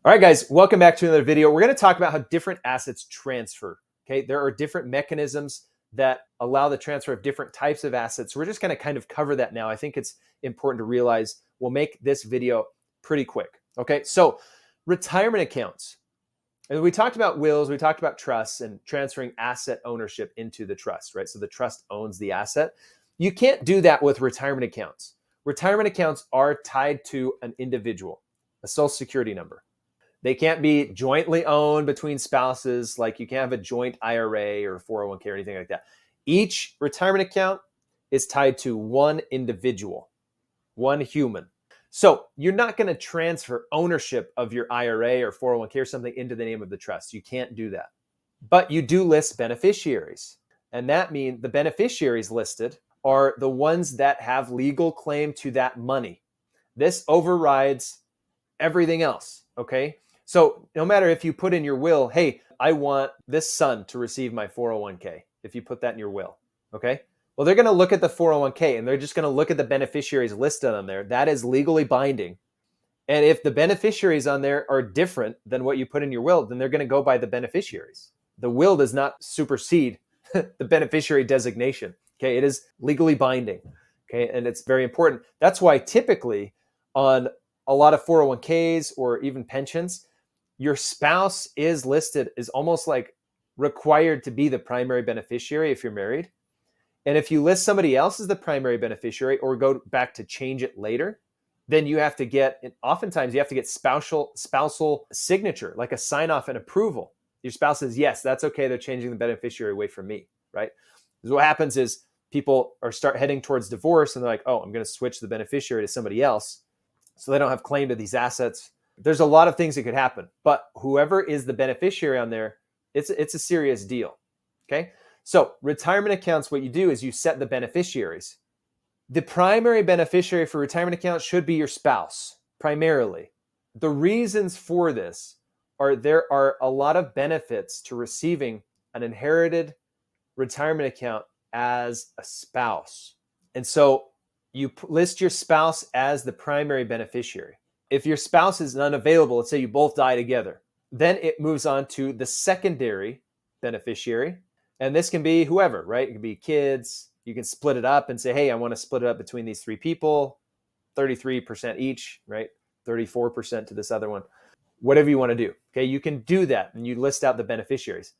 All right, guys, welcome back to another video. We're going to talk about how different assets transfer. Okay, there are different mechanisms that allow the transfer of different types of assets. We're just going to kind of cover that now. I think it's important to realize we'll make this video pretty quick. Okay, so retirement accounts. And we talked about wills, we talked about trusts and transferring asset ownership into the trust, right? So the trust owns the asset. You can't do that with retirement accounts. Retirement accounts are tied to an individual, a social security number. They can't be jointly owned between spouses, like you can't have a joint IRA or 401k or anything like that. Each retirement account is tied to one individual, one human. So you're not going to transfer ownership of your IRA or 401k or something into the name of the trust. You can't do that. But you do list beneficiaries. And that means the beneficiaries listed are the ones that have legal claim to that money. This overrides everything else, okay? So no matter if you put in your will, hey, I want this son to receive my 401k, if you put that in your will, okay? Well, they're going to look at the 401k and they're just going to look at the beneficiaries listed on there. That is legally binding. And if the beneficiaries on there are different than what you put in your will, then they're going to go by the beneficiaries. The will does not supersede the beneficiary designation, okay? It is legally binding, okay? And it's very important. That's why typically on a lot of 401ks or even pensions, your spouse is listed, is almost like required to be the primary beneficiary if you're married. And if you list somebody else as the primary beneficiary or go back to change it later, then you have to get, oftentimes you have to get spousal signature, like a sign off and approval. Your spouse says, yes, that's okay. They're changing the beneficiary away from me, right? Because what happens is people start heading towards divorce and they're like, oh, I'm going to switch the beneficiary to somebody else so they don't have claim to these assets. There's a lot of things that could happen, but whoever is the beneficiary on there, it's a serious deal, okay? So retirement accounts, what you do is you set the beneficiaries. The primary beneficiary for retirement accounts should be your spouse, primarily. The reasons for this are there are a lot of benefits to receiving an inherited retirement account as a spouse. And so you list your spouse as the primary beneficiary. If your spouse is unavailable, let's say you both die together, then it moves on to the secondary beneficiary. And this can be whoever, right? It can be kids. You can split it up and say, hey, I want to split it up between these three people, 33% each, right? 34% to this other one. Whatever you want to do, okay? You can do that and you list out the beneficiaries.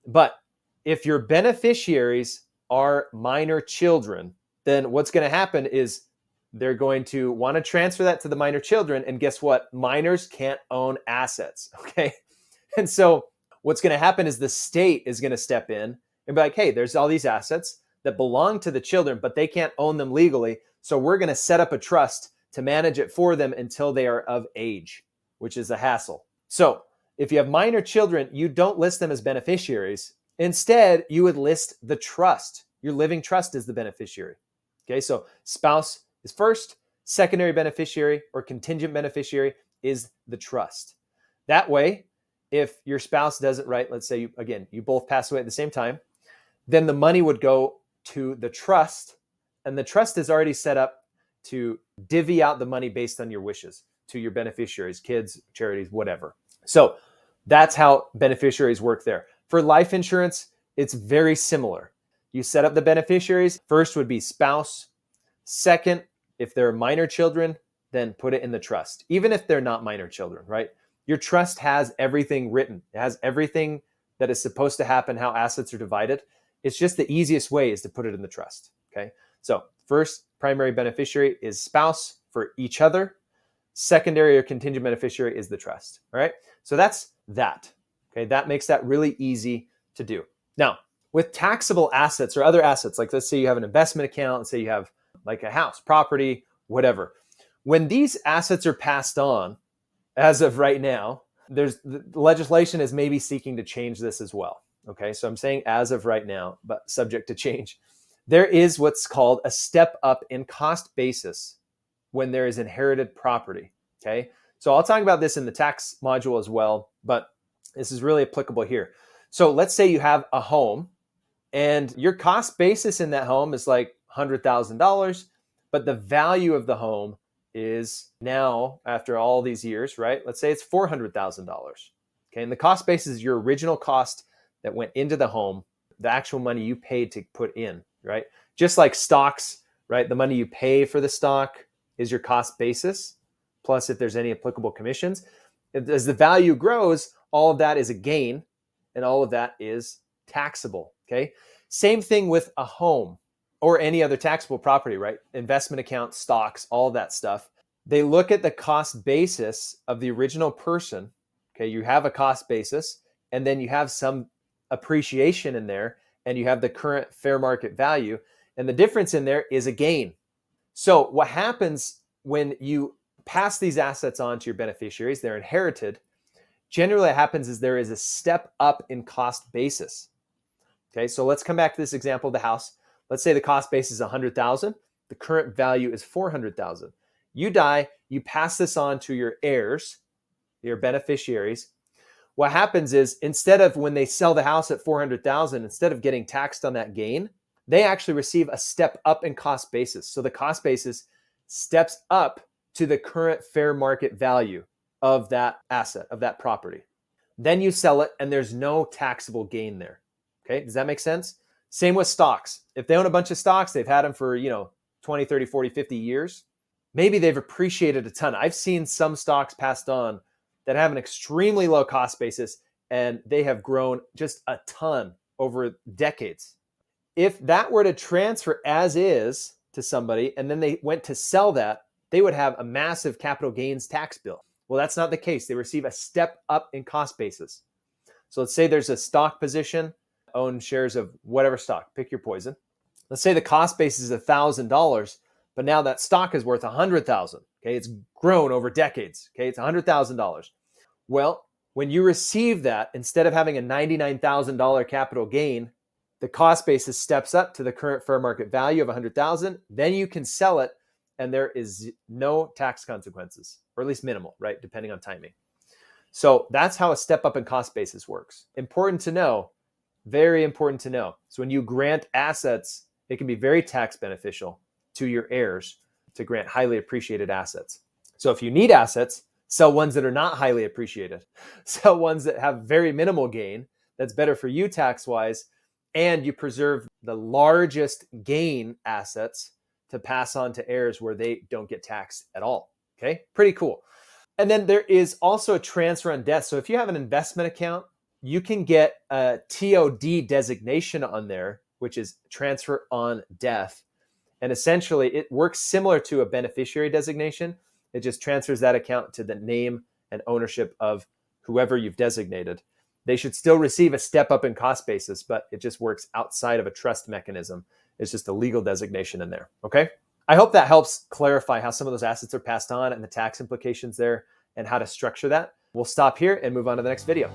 But if your beneficiaries are minor children, then what's going to happen is they're going to want to transfer that to the minor children. And guess what? Minors can't own assets, okay? And so what's going to happen is the state is going to step in and be like, hey, there's all these assets that belong to the children, but they can't own them legally. So we're going to set up a trust to manage it for them until they are of age, which is a hassle. So if you have minor children, you don't list them as beneficiaries. Instead, you would list the trust. Your living trust is the beneficiary. Okay, so spouse is first, secondary beneficiary or contingent beneficiary is the trust. That way, if your spouse doesn't, right, let's say, you both pass away at the same time, then the money would go to the trust, and the trust is already set up to divvy out the money based on your wishes to your beneficiaries, kids, charities, whatever. So that's how beneficiaries work there. For life insurance, it's very similar. You set up the beneficiaries. First would be spouse. Second, if they're minor children, then put it in the trust, even if they're not minor children, right? Your trust has everything written. It has everything that is supposed to happen, how assets are divided. It's just the easiest way is to put it in the trust, okay? So first, primary beneficiary is spouse for each other. Secondary or contingent beneficiary is the trust, all right? So that's that, okay? That makes that really easy to do. Now, with taxable assets or other assets, like let's say you have an investment account, let's say you have like a house, property, whatever. When these assets are passed on, as of right now, the legislation is maybe seeking to change this as well. Okay, so I'm saying as of right now, but subject to change. There is what's called a step up in cost basis when there is inherited property. Okay, so I'll talk about this in the tax module as well, but this is really applicable here. So let's say you have a home and your cost basis in that home is like $100,000, but the value of the home is now, after all these years, right? Let's say it's $400,000. Okay. And the cost basis is your original cost that went into the home, the actual money you paid to put in, right? Just like stocks, right? The money you pay for the stock is your cost basis, plus if there's any applicable commissions. As the value grows, all of that is a gain, and all of that is taxable, okay? Same thing with a home or any other taxable property, right? Investment accounts, stocks, all of that stuff. They look at the cost basis of the original person, okay? You have a cost basis, and then you have some appreciation in there, and you have the current fair market value, and the difference in there is a gain. So what happens when you pass these assets on to your beneficiaries, they're inherited. Generally what happens is there is a step up in cost basis. Okay, so let's come back to this example of the house. Let's say the cost basis is 100,000. The current value is 400,000. You die, you pass this on to your heirs, your beneficiaries. What happens is, instead of when they sell the house at 400,000, instead of getting taxed on that gain, they actually receive a step up in cost basis. So the cost basis steps up to the current fair market value of that asset, of that property. Then you sell it and there's no taxable gain there. Okay, does that make sense? Same with stocks. If they own a bunch of stocks, they've had them for, 20, 30, 40, 50 years. Maybe they've appreciated a ton. I've seen some stocks passed on that have an extremely low cost basis and they have grown just a ton over decades. If that were to transfer as is to somebody and then they went to sell that, they would have a massive capital gains tax bill. Well, that's not the case. They receive a step up in cost basis. So let's say there's a stock position, own shares of whatever stock, pick your poison. Let's say the cost basis is $1,000, but now that stock is worth $100,000. Okay, it's grown over decades. Okay, it's $100,000. Well, when you receive that, instead of having a $99,000 capital gain, the cost basis steps up to the current fair market value of $100,000. Then you can sell it, and there is no tax consequences, or at least minimal, right? Depending on timing. So that's how a step up in cost basis works. Important to know, very important to know. So when you grant assets, it can be very tax beneficial to your heirs to grant highly appreciated assets. So if you need assets, sell ones that are not highly appreciated. Sell ones that have very minimal gain. That's better for you tax-wise, and you preserve the largest gain assets to pass on to heirs where they don't get taxed at all. Okay, pretty cool. And then there is also a transfer on death. So if you have an investment account, you can get a TOD designation on there, which is transfer on death. And essentially it works similar to a beneficiary designation. It just transfers that account to the name and ownership of whoever you've designated. They should still receive a step up in cost basis, but it just works outside of a trust mechanism. It's just a legal designation in there, okay? I hope that helps clarify how some of those assets are passed on and the tax implications there and how to structure that. We'll stop here and move on to the next video.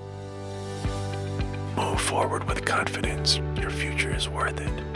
Move forward with confidence. Your future is worth it.